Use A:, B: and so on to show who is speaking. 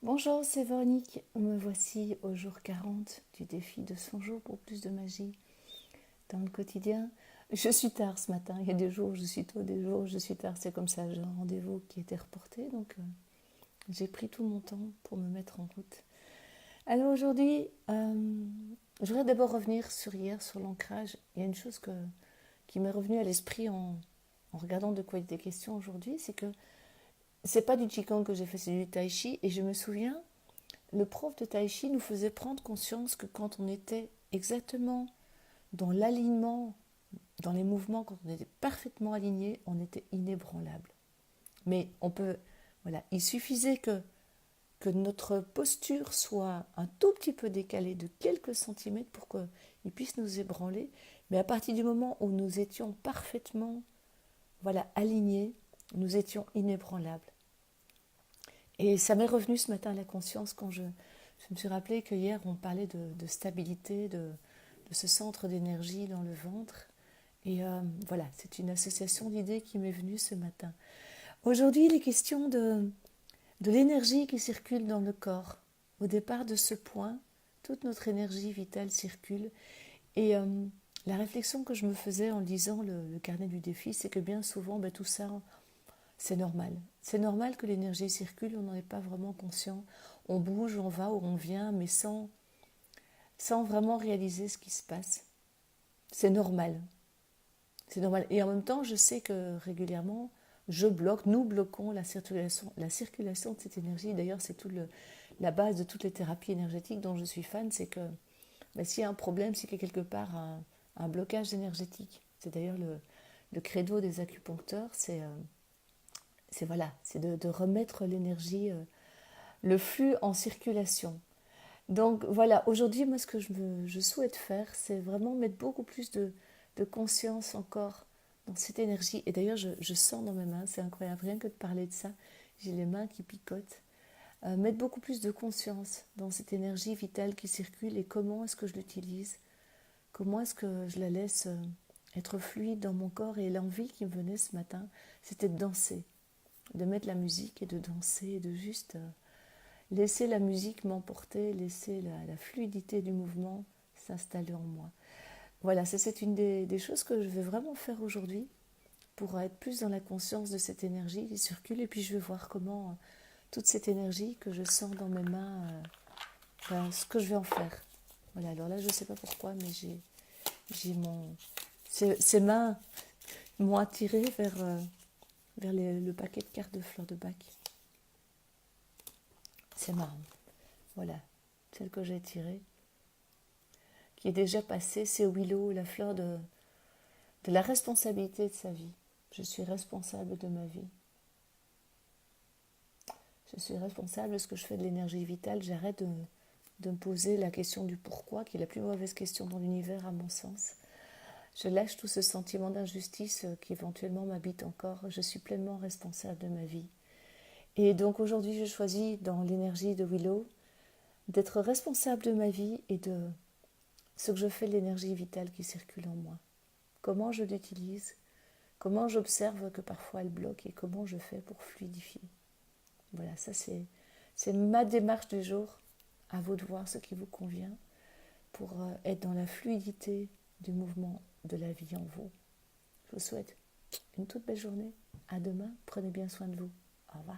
A: Bonjour, c'est Véronique. Me voici au jour 40 du défi de 100 jours pour plus de magie dans le quotidien. Je suis tard ce matin. Il y a des jours où je suis tôt, des jours où je suis tard. C'est comme ça. J'ai un rendez-vous qui était reporté, donc j'ai pris tout mon temps pour me mettre en route. Alors aujourd'hui, je voudrais d'abord revenir sur hier, sur l'ancrage. Il y a une chose qui m'est revenue à l'esprit en regardant de quoi il était question aujourd'hui, c'est que c'est pas du Qigong que j'ai fait, c'est du Tai Chi. Et je me souviens, le prof de Tai Chi nous faisait prendre conscience que quand on était exactement dans l'alignement, dans les mouvements, quand on était parfaitement aligné, on était inébranlable. Mais voilà, il suffisait que notre posture soit un tout petit peu décalée de quelques centimètres pour qu'il puisse nous ébranler. Mais à partir du moment où nous étions parfaitement, voilà, alignés, nous étions inébranlables. Et ça m'est revenu ce matin à la conscience quand je me suis rappelé que hier on parlait de stabilité, de ce centre d'énergie dans le ventre. Et voilà, c'est une association d'idées qui m'est venue ce matin. Aujourd'hui, il est question de l'énergie qui circule dans le corps. Au départ de ce point, toute notre énergie vitale circule. Et la réflexion que je me faisais en lisant le carnet du défi, c'est que bien souvent, tout ça, c'est normal. C'est normal que l'énergie circule, on n'en est pas vraiment conscient. On bouge, on va ou on vient, mais sans vraiment réaliser ce qui se passe. C'est normal. C'est normal. Et en même temps, je sais que régulièrement, nous bloquons la circulation de cette énergie. D'ailleurs, c'est la base de toutes les thérapies énergétiques dont je suis fan, c'est que s'il y a un problème, c'est qu'il y a quelque part un blocage énergétique. C'est d'ailleurs le credo des acupuncteurs, c'est de remettre l'énergie, le flux en circulation. Donc voilà, aujourd'hui, moi, ce que je souhaite faire, c'est vraiment mettre beaucoup plus de conscience encore dans cette énergie. Et d'ailleurs, je sens dans mes mains, c'est incroyable, rien que de parler de ça, j'ai les mains qui picotent. Mettre beaucoup plus de conscience dans cette énergie vitale qui circule et comment est-ce que je l'utilise, comment est-ce que je la laisse être fluide dans mon corps. Et l'envie qui me venait ce matin, c'était de danser, de mettre la musique et de danser et de juste laisser la musique m'emporter, laisser la fluidité du mouvement s'installer en moi. Voilà, c'est une des choses que je vais vraiment faire aujourd'hui pour être plus dans la conscience de cette énergie qui circule. Et puis je vais voir comment toute cette énergie que je sens dans mes mains, ce que je vais en faire. Voilà, alors là je ne sais pas pourquoi, mais j'ai ces mains m'ont attiré vers le paquet de cartes de fleurs de bac. C'est marrant. Voilà, celle que j'ai tirée, qui est déjà passée, c'est Willow, la fleur de la responsabilité de sa vie. Je suis responsable de ma vie. Je suis responsable de ce que je fais de l'énergie vitale. J'arrête de me poser la question du pourquoi, qui est la plus mauvaise question dans l'univers à mon sens. Je lâche tout ce sentiment d'injustice qui éventuellement m'habite encore. Je suis pleinement responsable de ma vie. Et donc aujourd'hui, je choisis dans l'énergie de Willow d'être responsable de ma vie et de ce que je fais de l'énergie vitale qui circule en moi. Comment je l'utilise, comment j'observe que parfois elle bloque et comment je fais pour fluidifier. Voilà, ça c'est ma démarche du jour. À vous de voir ce qui vous convient pour être dans la fluidité du mouvement de la vie en vous. Je vous souhaite une toute belle journée. À demain. Prenez bien soin de vous. Au revoir.